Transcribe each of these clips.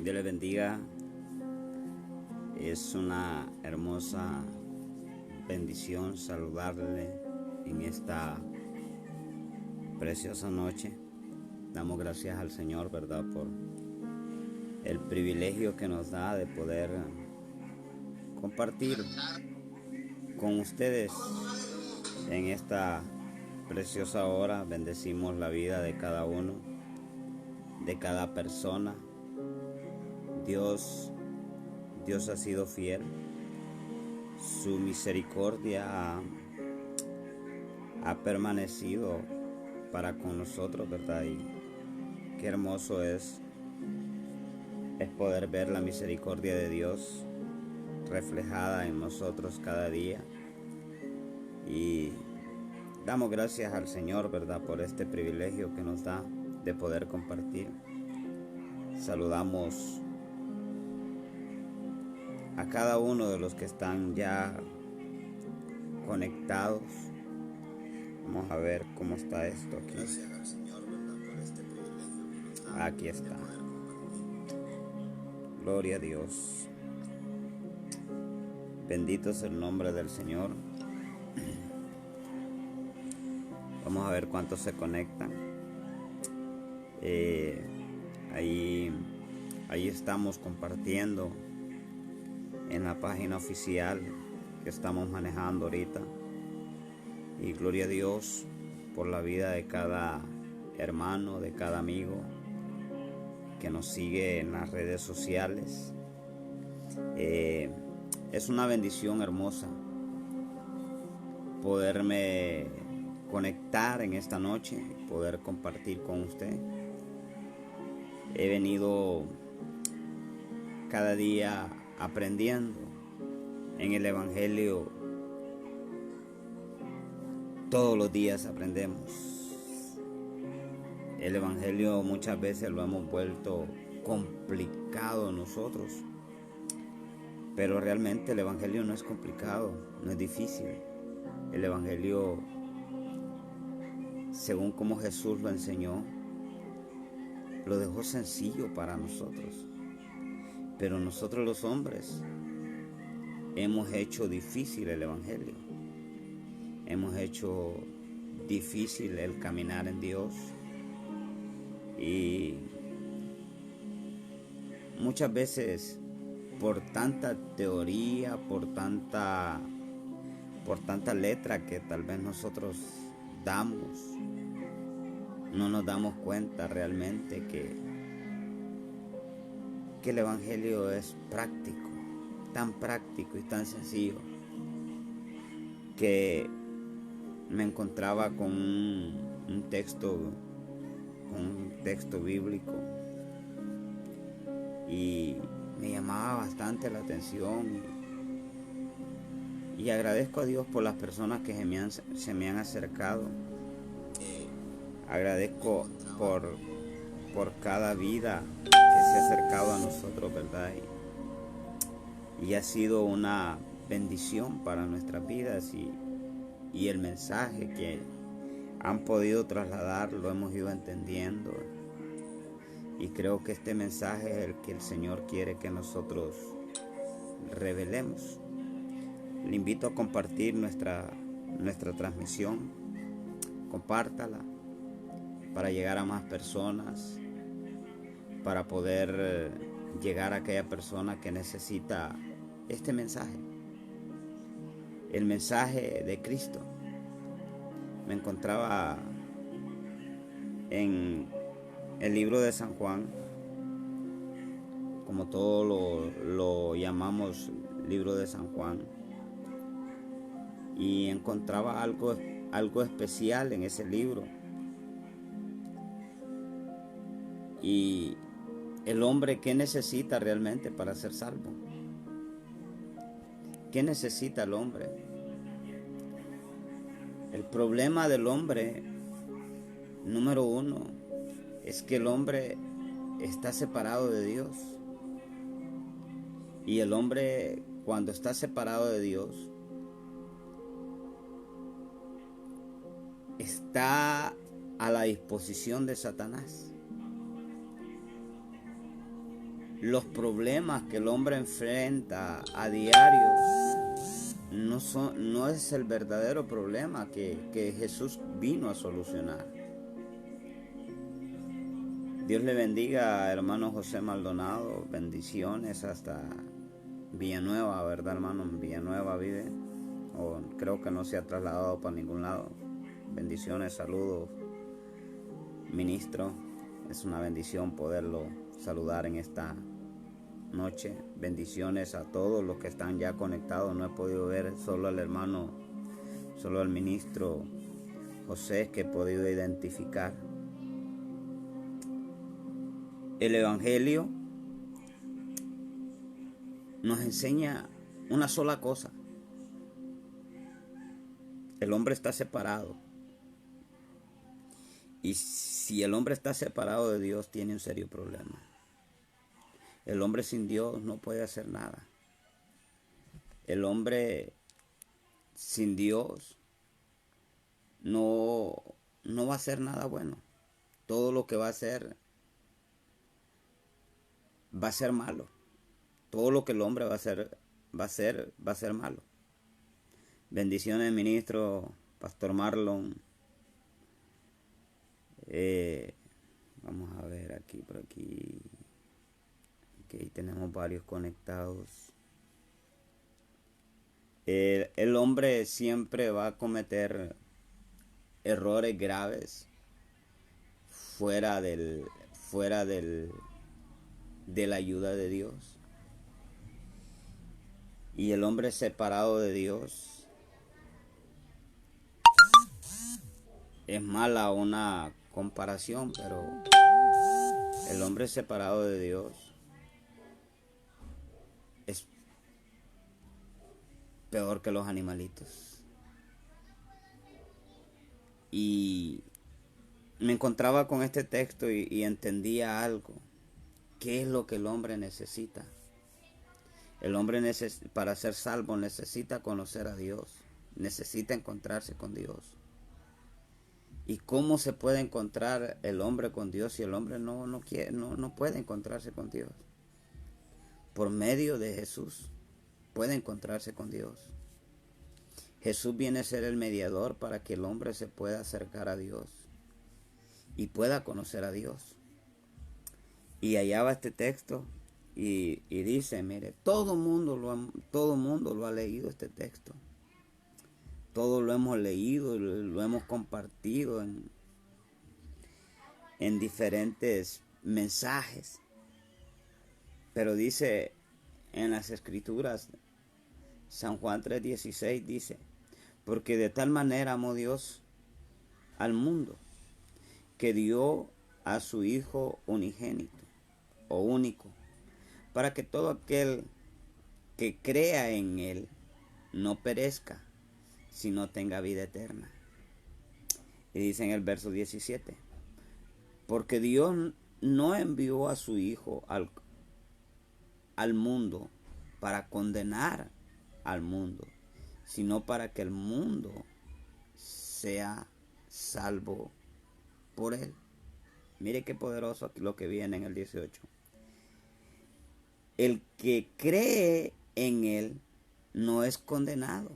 Dios le bendiga. Es una hermosa bendición saludarle en esta preciosa noche. Damos gracias al Señor, ¿verdad?, por el privilegio que nos da de poder compartir con ustedes en esta preciosa hora. Bendecimos la vida de cada uno, de cada persona. Dios ha sido fiel. Su misericordia ha permanecido para con nosotros, ¿verdad? Y qué hermoso es poder ver la misericordia de Dios reflejada en nosotros cada día. Y damos gracias al Señor, ¿verdad?, por este privilegio que nos da de poder compartir. Saludamos a cada uno de los que están ya conectados. Vamos a ver cómo está esto aquí. Aquí está. Gloria a Dios. Bendito es el nombre del Señor. Vamos a ver cuántos se conectan. Ahí estamos compartiendo en la página oficial que estamos manejando ahorita. Y gloria a Dios por la vida de cada hermano, de cada amigo que nos sigue en las redes sociales. Es una bendición hermosa poderme conectar en esta noche, poder compartir con usted. He venido cada día aprendiendo en el Evangelio. Todos los días aprendemos. El Evangelio muchas veces lo hemos vuelto complicado nosotros, pero realmente el Evangelio no es complicado, no es difícil. El Evangelio, según como Jesús lo enseñó, lo dejó sencillo para nosotros. Pero nosotros los hombres hemos hecho difícil el Evangelio. Hemos hecho difícil el caminar en Dios. Y muchas veces por tanta teoría, por tanta letra que tal vez nosotros damos, no nos damos cuenta realmente que el Evangelio es práctico, tan práctico y tan sencillo, que me encontraba con un texto bíblico y me llamaba bastante la atención, y agradezco a Dios por las personas que se me han acercado. Agradezco por cada vida que se ha acercado a nosotros, ¿verdad? Y ha sido una bendición para nuestras vidas, y el mensaje que han podido trasladar lo hemos ido entendiendo, y creo que este mensaje es el que el Señor quiere que nosotros revelemos. Le invito a compartir nuestra transmisión. Compártala para llegar a más personas, para poder llegar a aquella persona que necesita este mensaje, el mensaje de Cristo. Me encontraba en el libro de San Juan, como todos lo llamamos, libro de San Juan, y encontraba algo especial en ese libro. Y el hombre, ¿qué necesita realmente para ser salvo? ¿Qué necesita el hombre? El problema del hombre, número uno, es que el hombre está separado de Dios. Y el hombre, cuando está separado de Dios, está a la disposición de Satanás. los problemas que el hombre enfrenta a diario no es el verdadero problema que Jesús vino a solucionar. Dios le bendiga, hermano José Maldonado. Bendiciones hasta Villanueva, ¿verdad, hermano? En Villanueva vive. O creo que no se ha trasladado para ningún lado. Bendiciones, saludos, ministro. Es una bendición poderlo saludar en esta noche. Bendiciones a todos los que están ya conectados. No he podido ver solo al hermano, solo al ministro José, que he podido identificar. El Evangelio nos enseña una sola cosa. El hombre está separado. Y si el hombre está separado de Dios, tiene un serio problema. El hombre sin Dios no puede hacer nada. El hombre sin Dios no va a hacer nada bueno. Todo lo que va a hacer malo. Todo lo que el hombre va a ser malo. Bendiciones, ministro, Pastor Marlon. Vamos a ver aquí, por aquí. Aquí tenemos varios conectados. El hombre siempre va a cometer errores graves fuera de la ayuda de Dios. Y el hombre separado de Dios, es mala una comparación, pero el hombre separado de Dios es peor que los animalitos. Y me encontraba con este texto y entendía algo. ¿Qué es lo que el hombre necesita? El hombre para ser salvo necesita conocer a Dios, necesita encontrarse con Dios. ¿Y cómo se puede encontrar el hombre con Dios si el hombre no puede encontrarse con Dios? Por medio de Jesús puede encontrarse con Dios. Jesús viene a ser el mediador para que el hombre se pueda acercar a Dios y pueda conocer a Dios. Y allá va este texto y dice, mire, todo mundo lo ha leído este texto. Todos lo hemos leído, lo hemos compartido en diferentes mensajes. Pero dice en las Escrituras, San Juan 3:16 dice, porque de tal manera amó Dios al mundo, que dio a su Hijo unigénito o único, para que todo aquel que crea en Él no perezca, sino tenga vida eterna. Y dice en el verso 17, porque Dios no envió a su Hijo al mundo para condenar al mundo, sino para que el mundo sea salvo por Él. Mire qué poderoso aquí lo que viene en el 18. El que cree en Él no es condenado,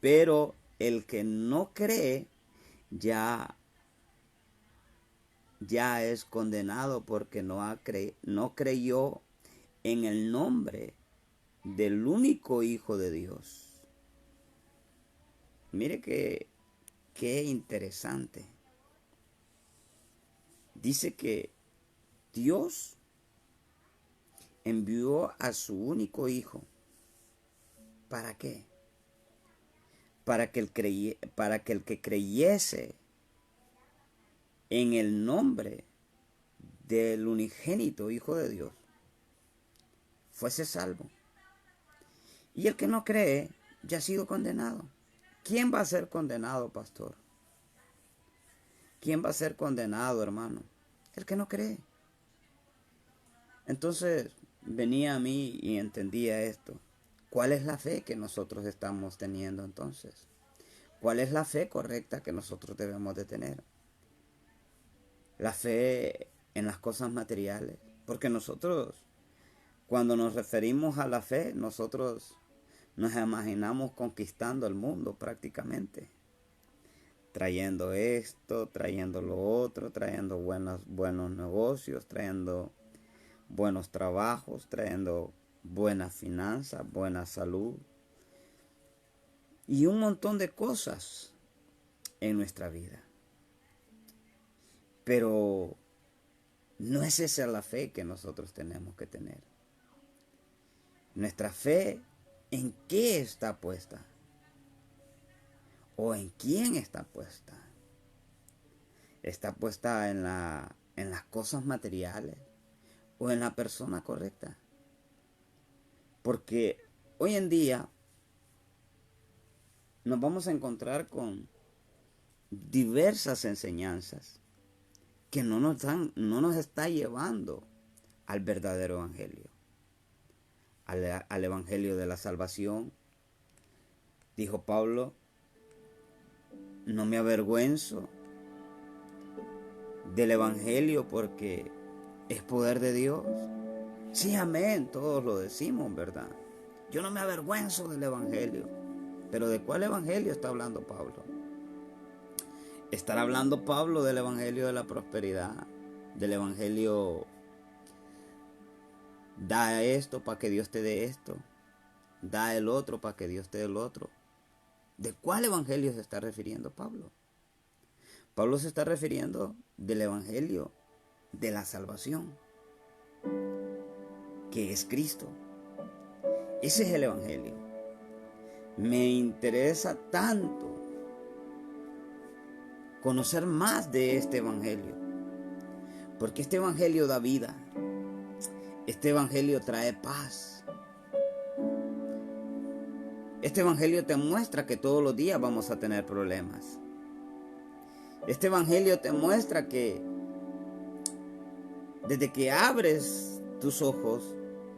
pero el que no cree ya es condenado porque no creyó en el nombre del único Hijo de Dios. Mire qué interesante. Dice que Dios envió a su único Hijo. ¿Para qué? Para que el que creyese en el nombre del unigénito Hijo de Dios fuese salvo. Y el que no cree ya ha sido condenado. ¿Quién va a ser condenado, pastor? ¿Quién va a ser condenado, hermano? El que no cree. Entonces venía a mí y entendía esto. ¿Cuál es la fe que nosotros estamos teniendo entonces? ¿Cuál es la fe correcta que nosotros debemos de tener? La fe en las cosas materiales. Porque nosotros Cuando nos referimos a la fe, nosotros nos imaginamos conquistando el mundo prácticamente. Trayendo esto, trayendo lo otro, trayendo buenos negocios, trayendo buenos trabajos, trayendo buenas finanzas, buena salud y un montón de cosas en nuestra vida. Pero no es esa la fe que nosotros tenemos que tener. Nuestra fe, ¿en qué está puesta? ¿O en quién está puesta? ¿Está puesta en las cosas materiales o en la persona correcta? Porque hoy en día nos vamos a encontrar con diversas enseñanzas que no nos está llevando al verdadero evangelio, al evangelio de la salvación. Dijo Pablo: no me avergüenzo del evangelio porque es poder de Dios. Sí, amén, todos lo decimos, ¿verdad? Yo no me avergüenzo del evangelio. Pero ¿de cuál evangelio está hablando Pablo? ¿Estará hablando Pablo del evangelio de la prosperidad? Del evangelio, da esto para que Dios te dé esto, da el otro para que Dios te dé el otro? ¿De cuál evangelio se está refiriendo Pablo? Pablo se está refiriendo del evangelio de la salvación, que es Cristo. Ese es el evangelio. Me interesa tanto conocer más de este evangelio, porque este evangelio da vida. Este evangelio trae paz. Este evangelio te muestra que todos los días vamos a tener problemas. Este evangelio te muestra que desde que abres tus ojos,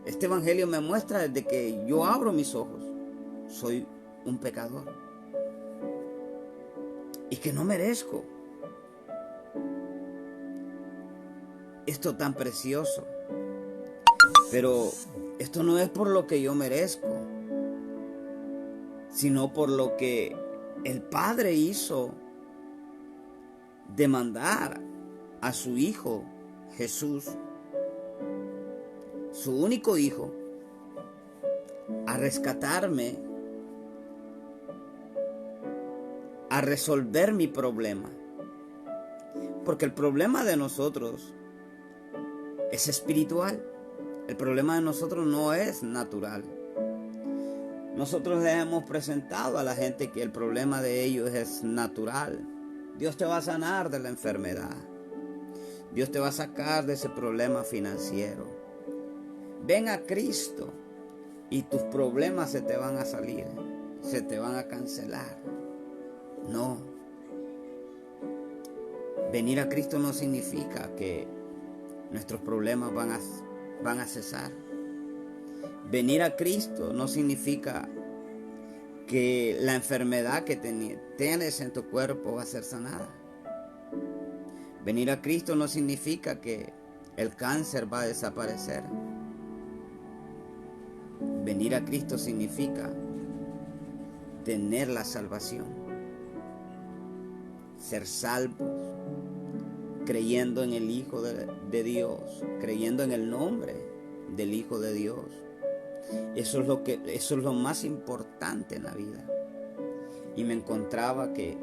este evangelio me muestra desde que yo abro mis ojos, soy un pecador y que no merezco esto tan precioso. Pero esto no es por lo que yo merezco, sino por lo que el Padre hizo de mandar a su Hijo Jesús, su único Hijo, a rescatarme, a resolver mi problema. Porque el problema de nosotros es espiritual. El problema de nosotros no es natural. Nosotros le hemos presentado a la gente que el problema de ellos es natural. Dios te va a sanar de la enfermedad. Dios te va a sacar de ese problema financiero. Ven a Cristo y tus problemas se te van a salir, se te van a cancelar. No. Venir a Cristo no significa que nuestros problemas van a cesar. Venir a Cristo no significa que la enfermedad que tienes en tu cuerpo va a ser sanada. Venir a Cristo no significa que el cáncer va a desaparecer. Venir a Cristo significa tener la salvación, ser salvos, creyendo en el Hijo de Dios, creyendo en el nombre del Hijo de Dios. Eso es lo más importante en la vida. Y me encontraba que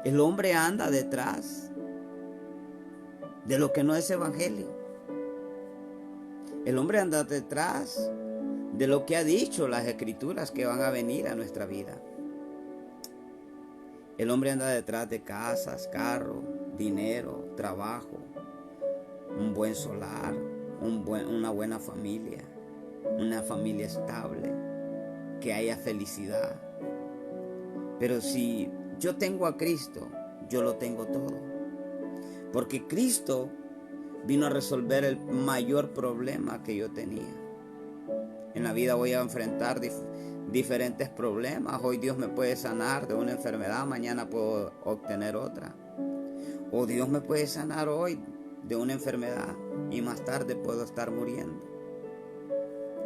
el hombre anda detrás de lo que no es evangelio. El hombre anda detrás de lo que ha dicho las escrituras que van a venir a nuestra vida. El hombre anda detrás de casas, carros, dinero, trabajo, un buen solar, una buena familia, una familia estable, que haya felicidad. Pero si yo tengo a Cristo, yo lo tengo todo. Porque Cristo vino a resolver el mayor problema que yo tenía. En la vida voy a enfrentar diferentes problemas. Hoy Dios me puede sanar de una enfermedad, mañana puedo obtener otra. O Dios me puede sanar hoy de una enfermedad y más tarde puedo estar muriendo.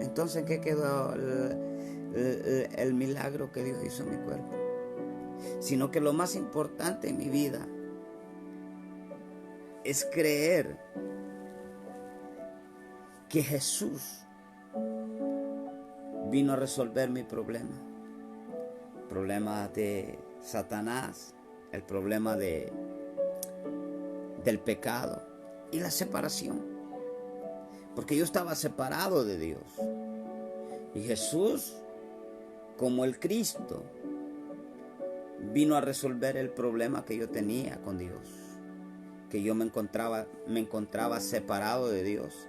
Entonces, ¿en qué quedó el milagro que Dios hizo en mi cuerpo? Sino que lo más importante en mi vida es creer que Jesús vino a resolver mi problema. Problema de Satanás, el problema del pecado y la separación. Porque yo estaba separado de Dios. Y Jesús, como el Cristo, vino a resolver el problema que yo tenía con Dios. Que yo me encontraba separado de Dios.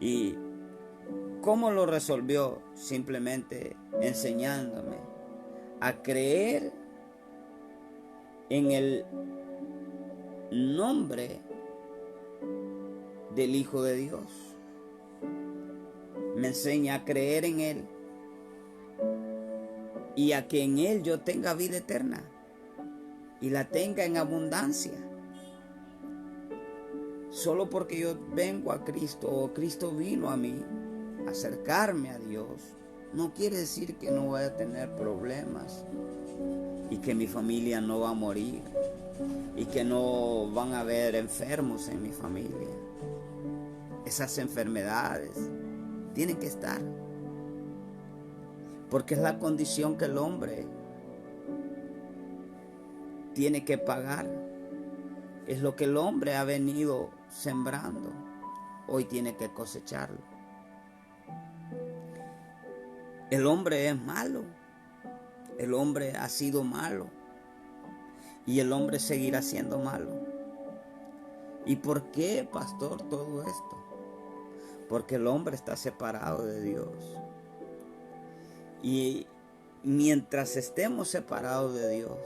¿Y cómo lo resolvió? Simplemente enseñándome a creer en el nombre del Hijo de Dios. Me enseña a creer en Él y a que en Él yo tenga vida eterna y la tenga en abundancia. Solo porque yo vengo a Cristo o Cristo vino a mí a acercarme a Dios, no quiere decir que no voy a tener problemas y que mi familia no va a morir y que no van a haber enfermos en mi familia. Esas enfermedades tienen que estar, porque es la condición que el hombre tiene que pagar. Es lo que el hombre ha venido sembrando, hoy tiene que cosecharlo. El hombre es malo, el hombre ha sido malo y el hombre seguirá siendo malo. ¿Y por qué, pastor, todo esto? Porque el hombre está separado de Dios. Y mientras estemos separados de Dios,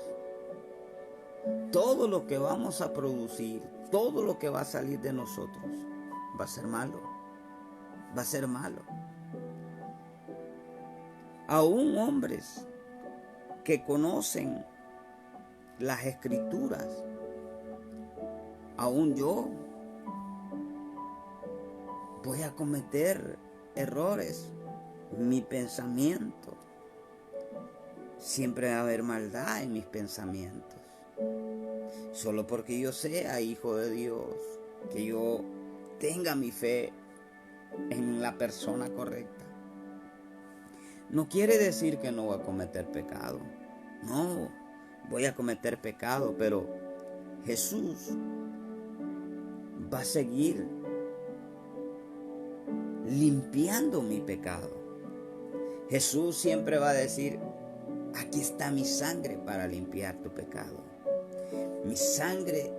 todo lo que vamos a producir, todo lo que va a salir de nosotros, va a ser malo. Va a ser malo. Aún hombres que conocen las Escrituras, aún yo voy a cometer errores. Mi pensamiento, siempre va a haber maldad en mis pensamientos. Solo porque yo sea hijo de Dios, que yo tenga mi fe en la persona correcta, no quiere decir que no voy a cometer pecado. No, voy a cometer pecado, pero Jesús va a seguir limpiando mi pecado. Jesús siempre va a decir: aquí está mi sangre para limpiar tu pecado. Mi sangre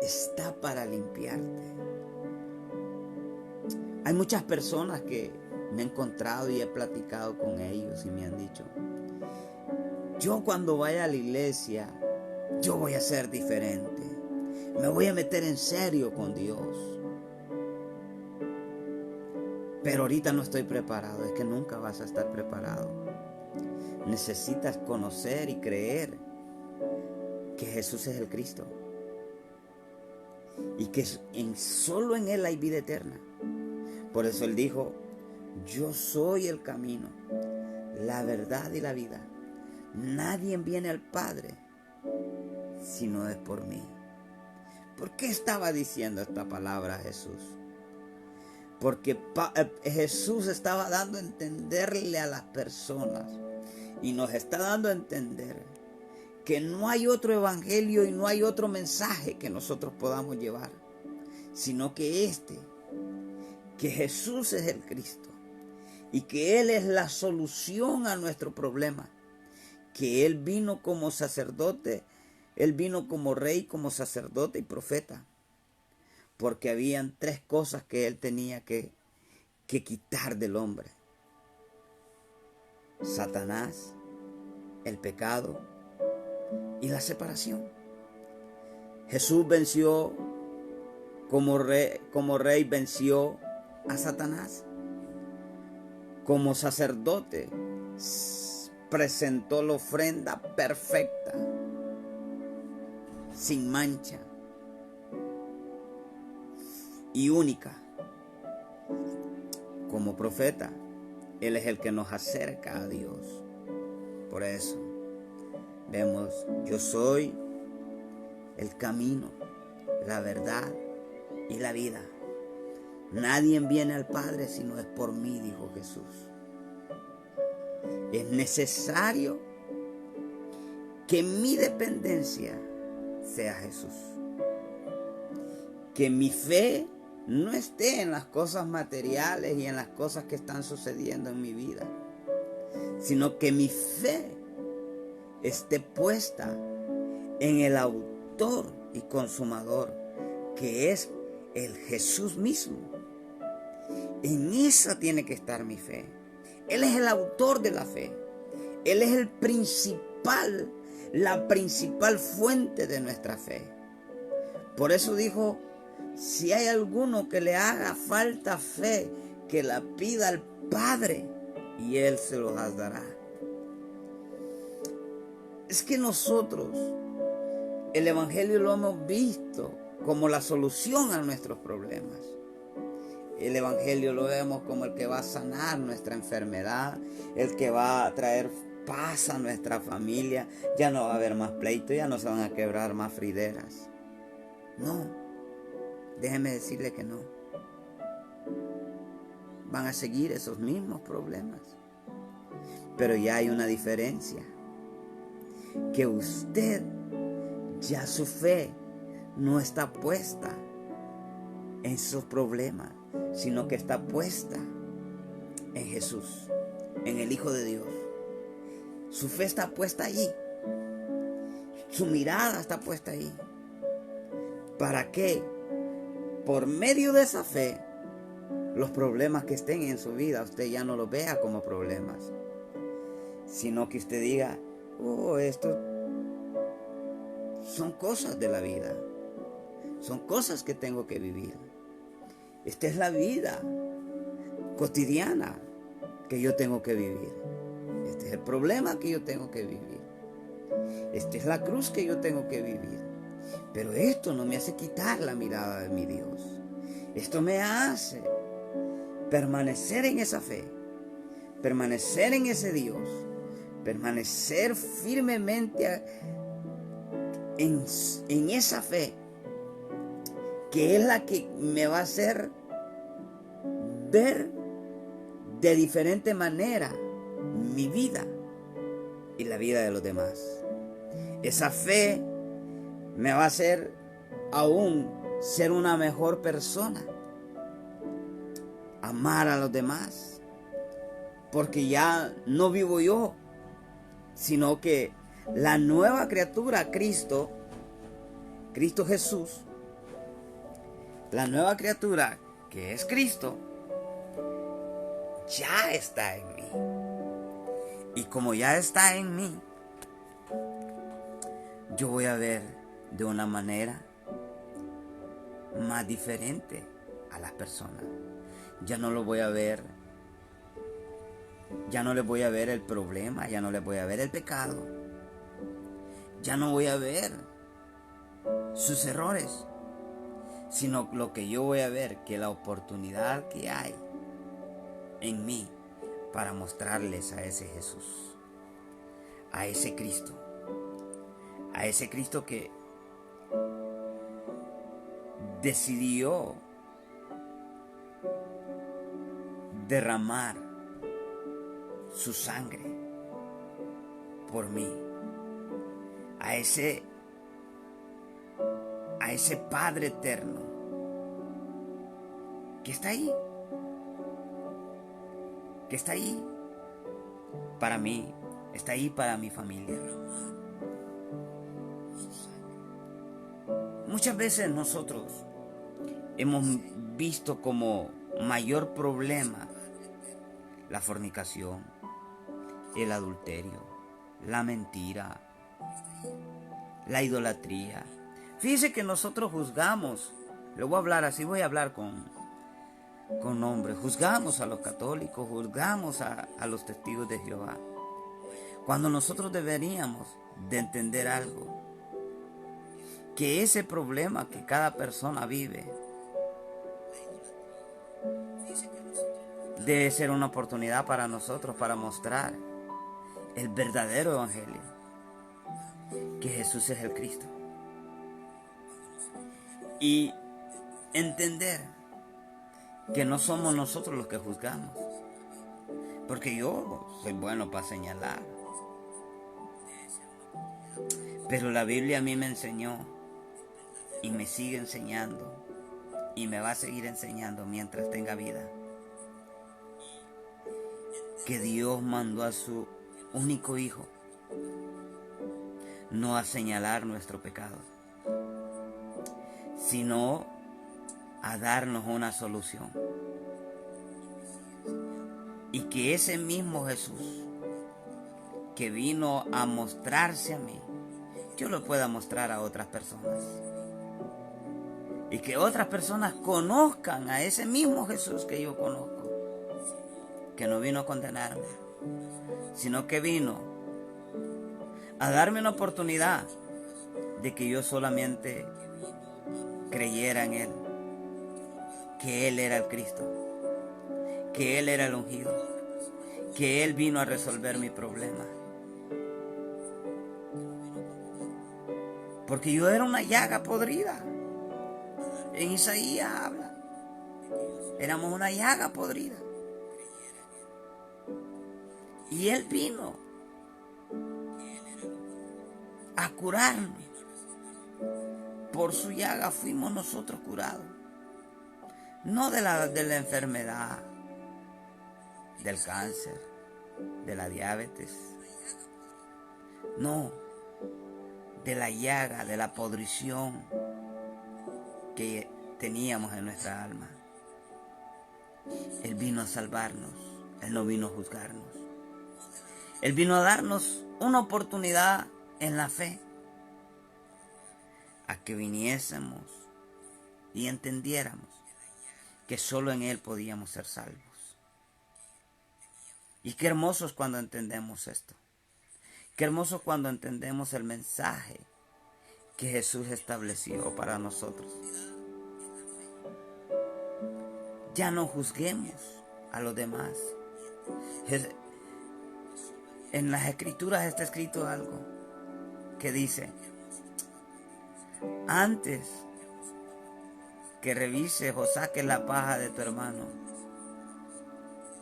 está para limpiarte. Hay muchas personas que me he encontrado y he platicado con ellos y me han dicho: yo cuando vaya a la iglesia, yo voy a ser diferente. Me voy a meter en serio con Dios. Pero ahorita no estoy preparado. Es que nunca vas a estar preparado. Necesitas conocer y creer que Jesús es el Cristo. Y que solo en Él hay vida eterna. Por eso Él dijo: yo soy el camino, la verdad y la vida. Nadie viene al Padre si no es por mí. ¿Por qué estaba diciendo esta palabra Jesús? Porque Jesús estaba dando a entenderle a las personas, y nos está dando a entender que no hay otro evangelio y no hay otro mensaje que nosotros podamos llevar, sino que que Jesús es el Cristo y que Él es la solución a nuestro problema, que Él vino como sacerdote, Él vino como rey, como sacerdote y profeta, porque habían tres cosas que Él tenía que quitar del hombre: Satanás, el pecado y la separación. Jesús venció como rey venció a Satanás. Como sacerdote presentó la ofrenda perfecta, sin mancha y única. como profeta. Él es el que nos acerca a Dios. Por eso vemos, yo soy el camino, la verdad y la vida. Nadie viene al Padre si no es por mí, dijo Jesús. Es necesario que mi dependencia sea Jesús. Que mi fe no esté en las cosas materiales y en las cosas que están sucediendo en mi vida, sino que mi fe esté puesta en el autor y consumador, que es el Jesús mismo. En esa tiene que estar mi fe. Él es el autor de la fe. Él es la principal fuente de nuestra fe. Por eso dijo, si hay alguno que le haga falta fe, que la pida al Padre y Él se los dará. Es que nosotros el Evangelio lo hemos visto como la solución a nuestros problemas. El Evangelio lo vemos como el que va a sanar nuestra enfermedad, el que va a traer paz a nuestra familia. Ya no va a haber más pleito, ya no se van a quebrar más frideras. No, déjeme decirle que no. Van a seguir esos mismos problemas. Pero ya hay una diferencia. Que usted, ya su fe no está puesta en esos problemas, sino que está puesta en Jesús, en el Hijo de Dios. Su fe está puesta allí. Su mirada está puesta ahí. ¿Para qué? Por medio de esa fe, los problemas que estén en su vida, usted ya no los vea como problemas, sino que usted diga, oh, esto son cosas de la vida. Son cosas que tengo que vivir. Esta es la vida cotidiana que yo tengo que vivir. Este es el problema que yo tengo que vivir. Esta es la cruz que yo tengo que vivir. Pero esto no me hace quitar la mirada de mi Dios. Esto me hace permanecer en esa fe, permanecer en ese Dios, permanecer firmemente en esa fe, que es la que me va a hacer ver de diferente manera mi vida y la vida de los demás. Esa fe me va a hacer aún ser una mejor persona, amar a los demás, porque ya no vivo yo, sino que la nueva criatura, Cristo Jesús, la nueva criatura que es Cristo, ya está en mí. Y como ya está en mí, yo voy a ver de una manera más diferente a las personas. Ya no lo voy a ver, ya no les voy a ver el problema, ya no les voy a ver el pecado, ya no voy a ver sus errores, sino lo que yo voy a ver, que la oportunidad que hay en mí para mostrarles a ese Jesús, a ese Cristo que decidió derramar su sangre por mí, a ese Padre eterno que está ahí para mí, está ahí para mi familia. Muchas veces nosotros hemos visto como mayor problema la fornicación, el adulterio, la mentira, la idolatría. Fíjese que nosotros juzgamos, le voy a hablar así, voy a hablar con nombre, juzgamos a los católicos, juzgamos a los testigos de Jehová, cuando nosotros deberíamos de entender algo, que ese problema que cada persona vive debe ser una oportunidad para nosotros para mostrar el verdadero evangelio, que Jesús es el Cristo. Y entender que no somos nosotros los que juzgamos, porque yo soy bueno para señalar, pero la Biblia a mí me enseñó y me sigue enseñando y me va a seguir enseñando mientras tenga vida, que Dios mandó a su único Hijo no a señalar nuestro pecado, sino a darnos una solución. Y que ese mismo Jesús que vino a mostrarse a mí, yo lo pueda mostrar a otras personas. Y que otras personas conozcan a ese mismo Jesús que yo conozco, que no vino a condenarme, sino que vino a darme una oportunidad de que yo solamente creyera en Él, que Él era el Cristo, que Él era el ungido, que Él vino a resolver mi problema. Porque yo era una llaga podrida. En Isaías habla, éramos una llaga podrida. Y Él vino a curarnos. Por su llaga fuimos nosotros curados. No de la enfermedad, del cáncer, de la diabetes. No, de la llaga, de la podrición que teníamos en nuestra alma. Él vino a salvarnos. Él no vino a juzgarnos. Él vino a darnos una oportunidad en la fe, a que viniésemos y entendiéramos que solo en Él podíamos ser salvos. Y qué hermoso es cuando entendemos esto. Qué hermoso cuando entendemos el mensaje que Jesús estableció para nosotros. Ya no juzguemos a los demás. En las Escrituras está escrito algo que dice: antes que revises o saques la paja de tu hermano,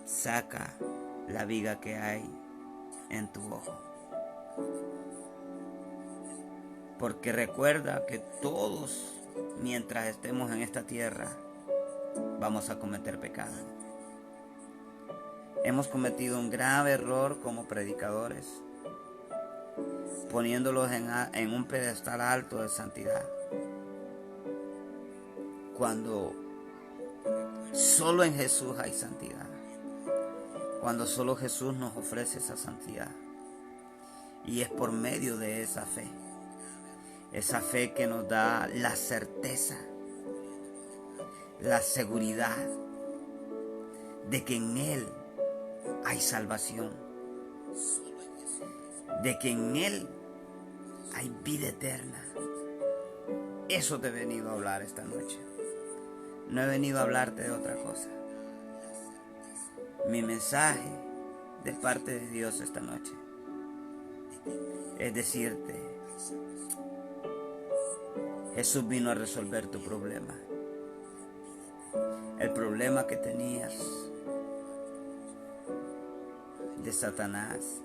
saca la viga que hay en tu ojo. Porque recuerda que todos, mientras estemos en esta tierra, vamos a cometer pecado. Hemos cometido un grave error como predicadores, poniéndolos en un pedestal alto de santidad, cuando solo en Jesús hay santidad, cuando solo Jesús nos ofrece esa santidad. Y es por medio de esa fe que nos da la certeza, la seguridad de que en Él hay salvación, de que en Él hay vida eterna. Eso te he venido a hablar esta noche. No he venido a hablarte de otra cosa. Mi mensaje de parte de Dios esta noche es decirte: Jesús vino a resolver tu problema. El problema que tenías de Satanás,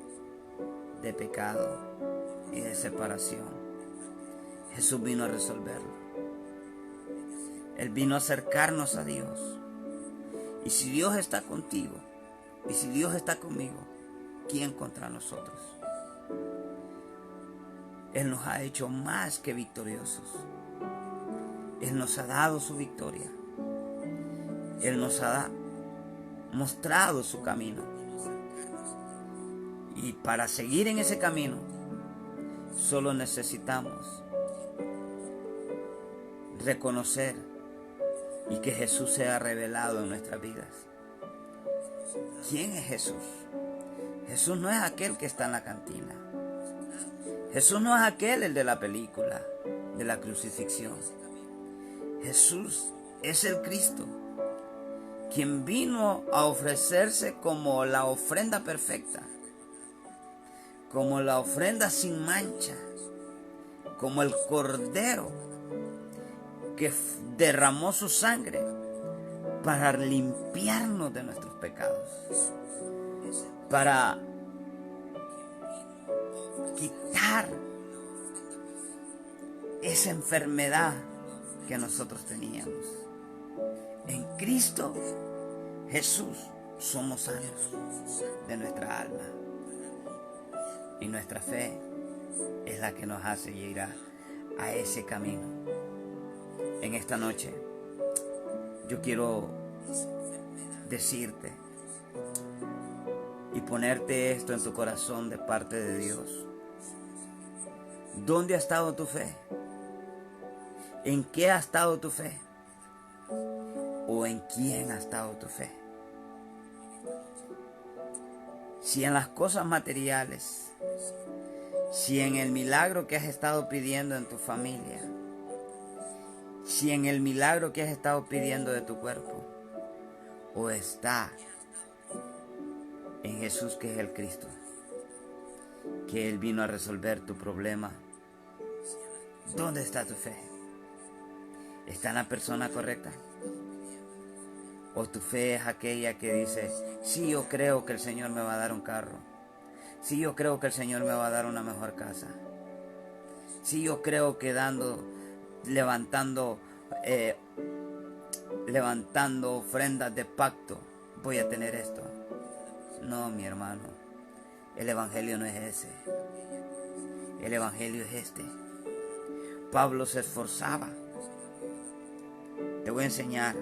de pecado y de separación, Jesús vino a resolverlo. Él vino a acercarnos a Dios. Y si Dios está contigo, y si Dios está conmigo, ¿quién contra nosotros? Él nos ha hecho más que victoriosos. Él nos ha dado su victoria. Él nos ha mostrado su camino. Y para seguir en ese camino, solo necesitamos reconocer y que Jesús sea revelado en nuestras vidas. ¿Quién es Jesús? Jesús no es aquel que está en la cantina. Jesús no es aquel, el de la película, de la crucifixión. Jesús es el Cristo quien vino a ofrecerse como la ofrenda perfecta, como la ofrenda sin mancha, como el cordero que derramó su sangre para limpiarnos de nuestros pecados, para quitar esa enfermedad que nosotros teníamos. En Cristo Jesús somos sanos de nuestra alma, y nuestra fe es la que nos hace llegar a ese camino. En esta noche yo quiero decirte y ponerte esto en tu corazón de parte de Dios. ¿Dónde ha estado tu fe? ¿En qué ha estado tu fe? ¿O en quién ha estado tu fe? Si en las cosas materiales, si en el milagro que has estado pidiendo en tu familia, si en el milagro que has estado pidiendo de tu cuerpo, o está en Jesús, que es el Cristo, que Él vino a resolver tu problema. ¿Dónde está tu fe? ¿Está en la persona correcta? ¿O tu fe es aquella que dice, sí, yo creo que el Señor me va a dar un carro, sí, yo creo que el Señor me va a dar una mejor casa, sí, yo creo que levantando ofrendas de pacto voy a tener esto? No, mi hermano, el evangelio no es ese. El evangelio es este. Pablo se esforzaba. Te voy a enseñar.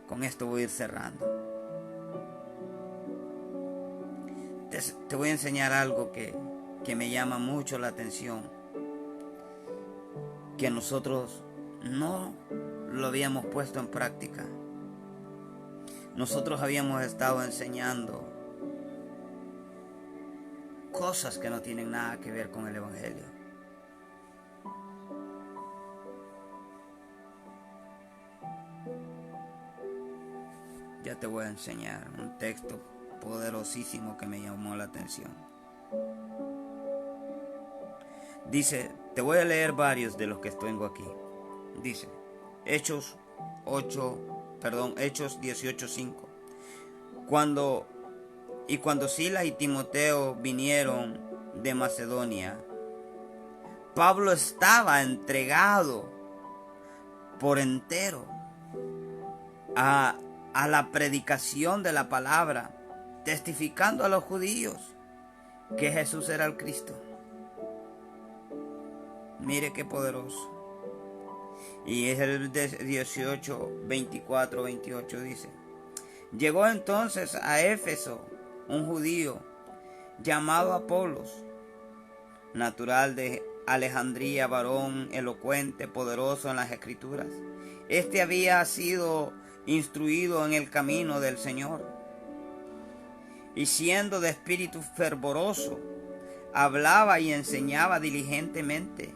Con esto voy a ir cerrando. Te voy a enseñar algo que me llama mucho la atención, que nosotros no lo habíamos puesto en práctica. Nosotros habíamos estado enseñando cosas que no tienen nada que ver con el evangelio. Ya te voy a enseñar un texto poderosísimo que me llamó la atención. Dice, te voy a leer varios de los que tengo aquí. Dice, Hechos 18:5. Cuando Silas y Timoteo vinieron de Macedonia, Pablo estaba entregado por entero a la predicación de la palabra, testificando a los judíos que Jesús era el Cristo. Mire qué poderoso. Y es el 18:24-28 dice, llegó entonces a Éfeso un judío llamado Apolos, natural de Alejandría, varón elocuente, poderoso en las escrituras. Este había sido instruido en el camino del Señor, y siendo de espíritu fervoroso, hablaba y enseñaba diligentemente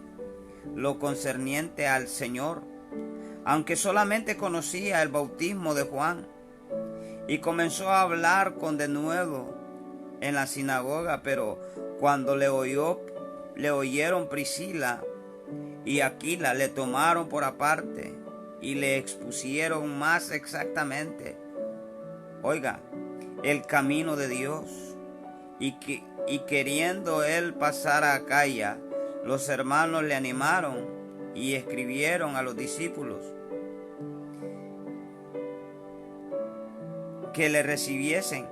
lo concerniente al Señor, aunque solamente conocía el bautismo de Juan. Y comenzó a hablar con denuedo en la sinagoga, pero cuando le oyeron Priscila y Aquila, le tomaron por aparte y le expusieron más exactamente, el camino de Dios. Y queriendo él pasar a Acaya, los hermanos le animaron y escribieron a los discípulos que le recibiesen.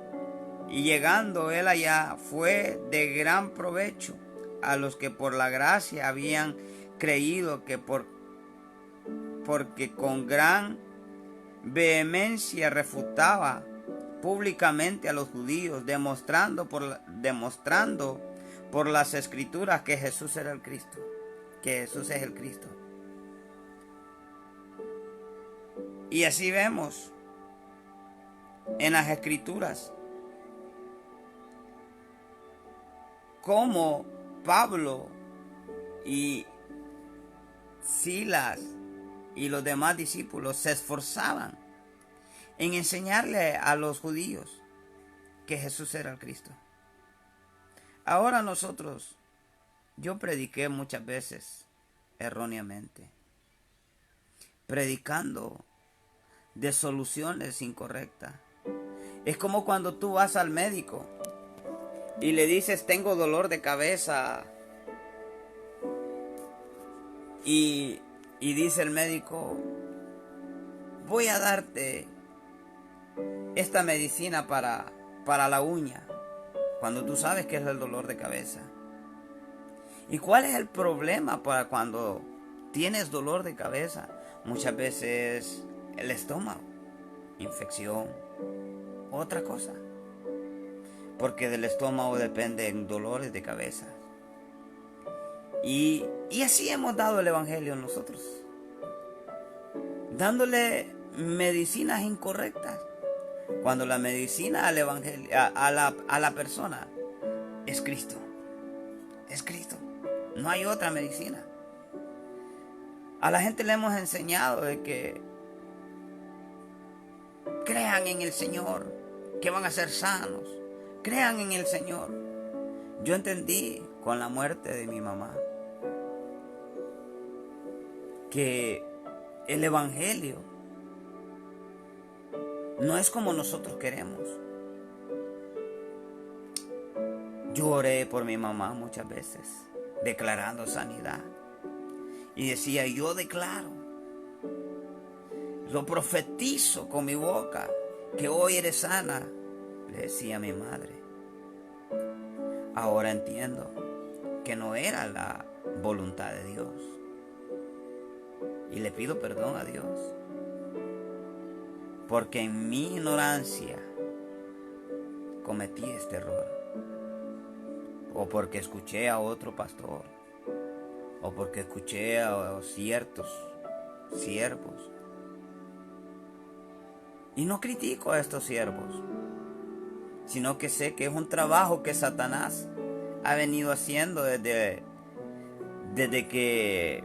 Y llegando él allá, fue de gran provecho a los que por la gracia habían creído, porque con gran vehemencia refutaba públicamente a los judíos, demostrando por las escrituras que Jesús era el Cristo, que Jesús es el Cristo. Y así vemos en las escrituras cómo Pablo y Silas y los demás discípulos se esforzaban en enseñarle a los judíos que Jesús era el Cristo. Ahora yo prediqué muchas veces erróneamente, predicando de soluciones incorrectas. Es como cuando tú vas al médico y le dices tengo dolor de cabeza y dice el médico voy a darte esta medicina para la uña, cuando tú sabes que es el dolor de cabeza. ¿Y cuál es el problema para cuando tienes dolor de cabeza? Muchas veces el estómago, infección, otra cosa. Porque del estómago dependen dolores de cabeza. Y así hemos dado el evangelio nosotros, dándole medicinas incorrectas, cuando la medicina al evangelio, a la persona es Cristo. Es Cristo. No hay otra medicina. A la gente le hemos enseñado de que crean en el Señor, que van a ser sanos. Crean en el Señor. Yo entendí con la muerte de mi mamá que el evangelio no es como nosotros queremos. Yo oré por mi mamá muchas veces, declarando sanidad. Y decía, yo declaro, lo profetizo con mi boca, que hoy eres sana, le decía a mi madre. Ahora entiendo que no era la voluntad de Dios. Y le pido perdón a Dios, porque en mi ignorancia cometí este error. O porque escuché a otro pastor, o porque escuché a ciertos siervos. Y no critico a estos siervos, sino que sé que es un trabajo que Satanás ha venido haciendo desde que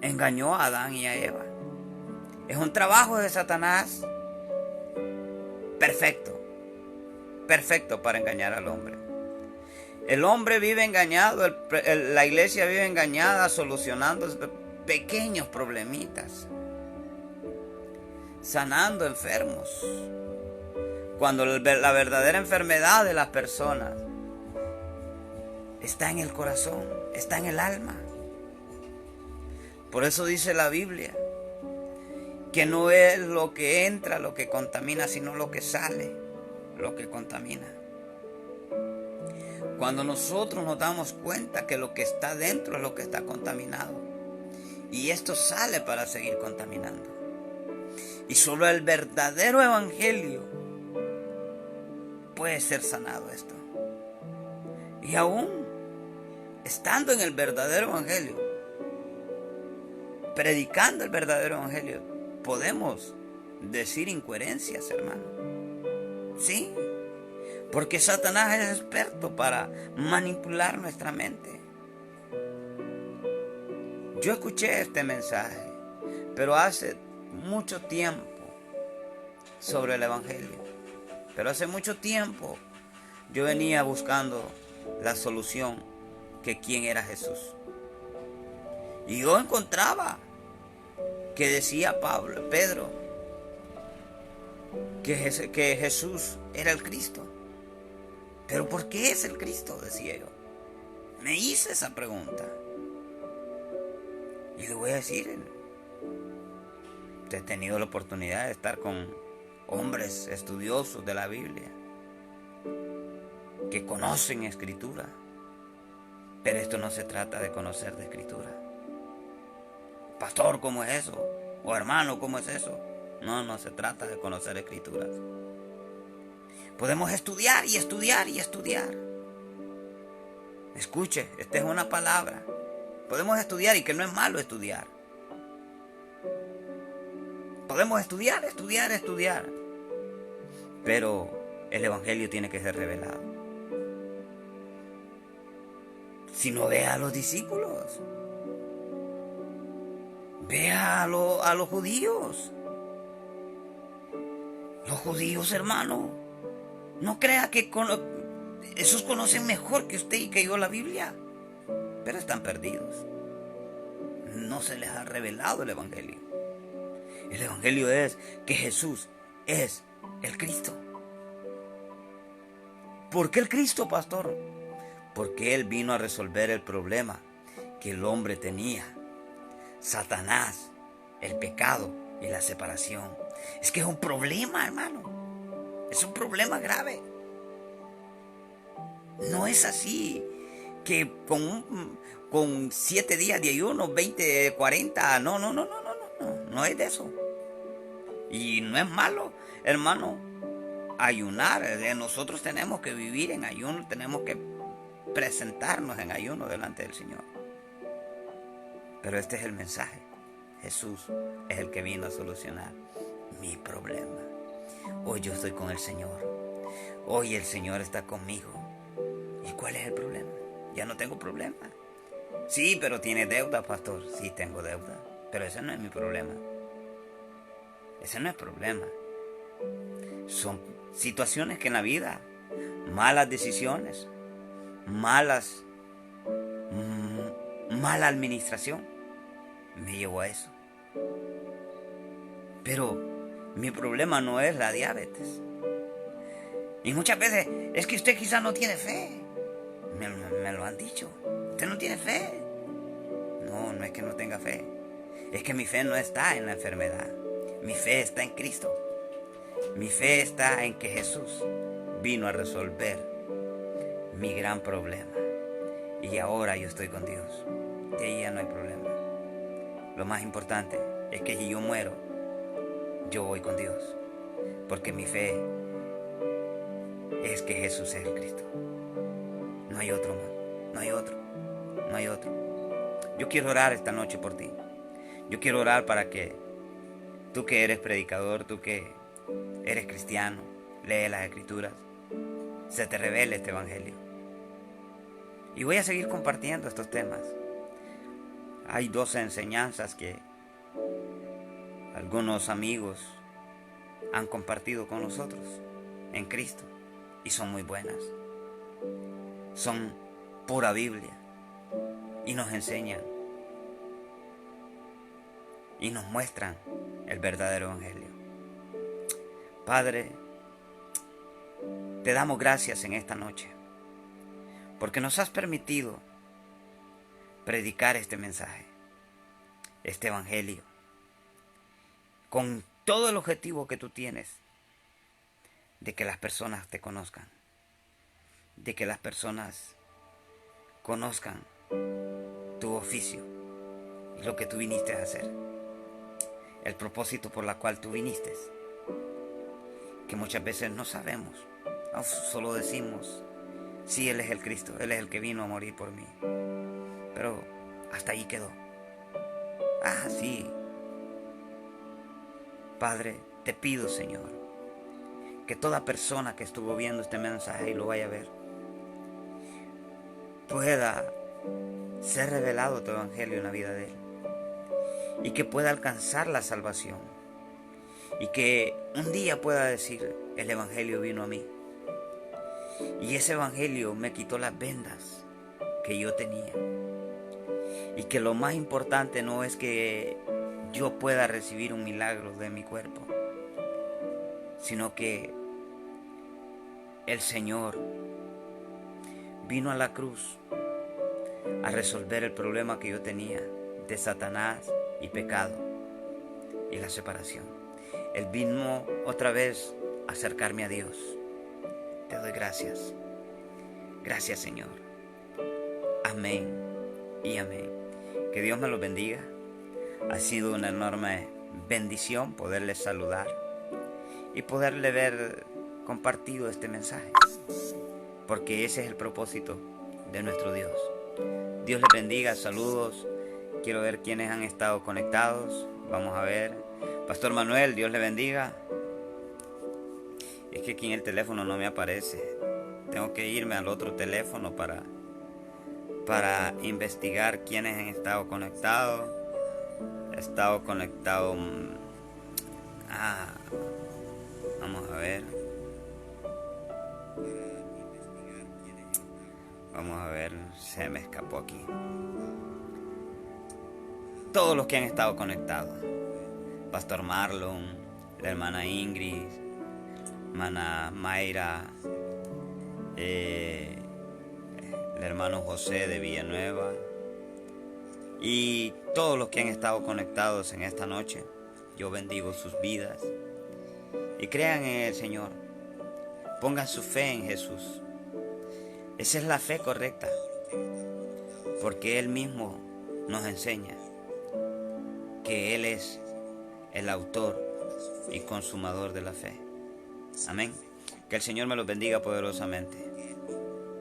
engañó a Adán y a Eva. Es un trabajo de Satanás perfecto para engañar al hombre. El hombre vive engañado, la iglesia vive engañada, solucionando pequeños problemitas, sanando enfermos, cuando la verdadera enfermedad de las personas está en el corazón, está en el alma. Por eso dice la Biblia que no es lo que entra lo que contamina, sino lo que sale lo que contamina. Cuando nosotros nos damos cuenta que lo que está dentro es lo que está contaminado, y esto sale para seguir contaminando. Y solo el verdadero evangelio puede ser sanado esto. Y aún estando en el verdadero evangelio, predicando el verdadero evangelio, podemos decir incoherencias, hermano. Sí, porque Satanás es experto para manipular nuestra mente. Yo escuché este mensaje, pero hace mucho tiempo, sobre el evangelio. Pero hace mucho tiempo yo venía buscando la solución, que quién era Jesús. Y yo encontraba que decía Pedro, que Jesús era el Cristo. ¿Pero por qué es el Cristo?, decía yo. Me hice esa pregunta. Y le voy a decir, he tenido la oportunidad de estar con hombres estudiosos de la Biblia, que conocen Escritura. Pero esto no se trata de conocer de Escritura. Pastor, ¿cómo es eso? O hermano, ¿cómo es eso? No se trata de conocer Escrituras. Podemos estudiar y estudiar y estudiar. Escuche, esta es una palabra. Podemos estudiar, y que no es malo estudiar. Podemos estudiar. Pero el evangelio tiene que ser revelado. Si no, ve a los discípulos. Ve a los judíos. Los judíos, hermano, no crea que esos conocen mejor que usted y que yo la Biblia, pero están perdidos. No se les ha revelado el Evangelio. El Evangelio es que Jesús es el Cristo. ¿Por qué el Cristo, pastor? Porque Él vino a resolver el problema que el hombre tenía. Satanás, el pecado y la separación. Es que es un problema, hermano. Es un problema grave. No es así que con 7 días de ayuno, 20, 40, no. No es de eso. Y no es malo, hermano, ayunar. Nosotros tenemos que vivir en ayuno, tenemos que presentarnos en ayuno delante del Señor. Pero este es el mensaje. Jesús es el que vino a solucionar mi problema. Hoy yo estoy con el Señor. Hoy el Señor está conmigo. ¿Y cuál es el problema? Ya no tengo problema. Sí, pero tiene deuda, pastor. Sí, tengo deuda. Pero ese no es mi problema. Ese no es problema. Son situaciones que en la vida, malas decisiones, mala administración, me llevó a eso. Pero mi problema no es la diabetes. Y muchas veces es que usted quizás no tiene fe. Me lo han dicho. Usted no tiene fe. No es que no tenga fe. Es que mi fe no está en la enfermedad. Mi fe está en Cristo. Mi fe está en que Jesús vino a resolver mi gran problema. Y ahora yo estoy con Dios. De ahí ya no hay problema. Lo más importante es que si yo muero, yo voy con Dios. Porque mi fe es que Jesús es el Cristo. No hay otro más. No hay otro. No hay otro. Yo quiero orar esta noche por ti. Yo quiero orar para que tú que eres predicador, tú que eres cristiano, lees las Escrituras, se te revele este Evangelio. Y voy a seguir compartiendo estos temas. Hay 12 enseñanzas que algunos amigos han compartido con nosotros en Cristo y son muy buenas. Son pura Biblia y nos enseñan y nos muestran el verdadero Evangelio. Padre, te damos gracias en esta noche porque nos has permitido predicar este mensaje, este Evangelio, con todo el objetivo que tú tienes de que las personas te conozcan, de que las personas conozcan tu oficio y lo que tú viniste a hacer, el propósito por el cual tú viniste, que muchas veces no sabemos, solo decimos, sí, Él es el Cristo, Él es el que vino a morir por mí, pero hasta ahí quedó. Sí. Padre, te pido, Señor, que toda persona que estuvo viendo este mensaje y lo vaya a ver, pueda ser revelado tu Evangelio en la vida de él y que pueda alcanzar la salvación y que un día pueda decir, el Evangelio vino a mí y ese Evangelio me quitó las vendas que yo tenía, y que lo más importante no es que yo pueda recibir un milagro de mi cuerpo, sino que el Señor vino a la cruz a resolver el problema que yo tenía de Satanás y pecado y la separación. Él vino otra vez a acercarme a Dios. Te doy gracias. Gracias, Señor. Amén y amén. Que Dios me los bendiga. Ha sido una enorme bendición poderle saludar y poderle ver compartido este mensaje, porque ese es el propósito de nuestro Dios. Dios les bendiga, saludos. Quiero ver quiénes han estado conectados. Vamos a ver. Pastor Manuel, Dios le bendiga. Es que aquí en el teléfono no me aparece. Tengo que irme al otro teléfono para investigar quiénes han estado conectados. He estado conectado. Vamos a ver. Vamos a ver, se me escapó aquí. Todos los que han estado conectados. Pastor Marlon, la hermana Ingrid, hermana Mayra, el hermano José de Villanueva y todos los que han estado conectados en esta noche. Yo bendigo sus vidas y crean en el Señor. Pongan su fe en Jesús. Esa es la fe correcta, porque Él mismo nos enseña que Él es el autor y consumador de la fe. Amén. Que el Señor me los bendiga poderosamente.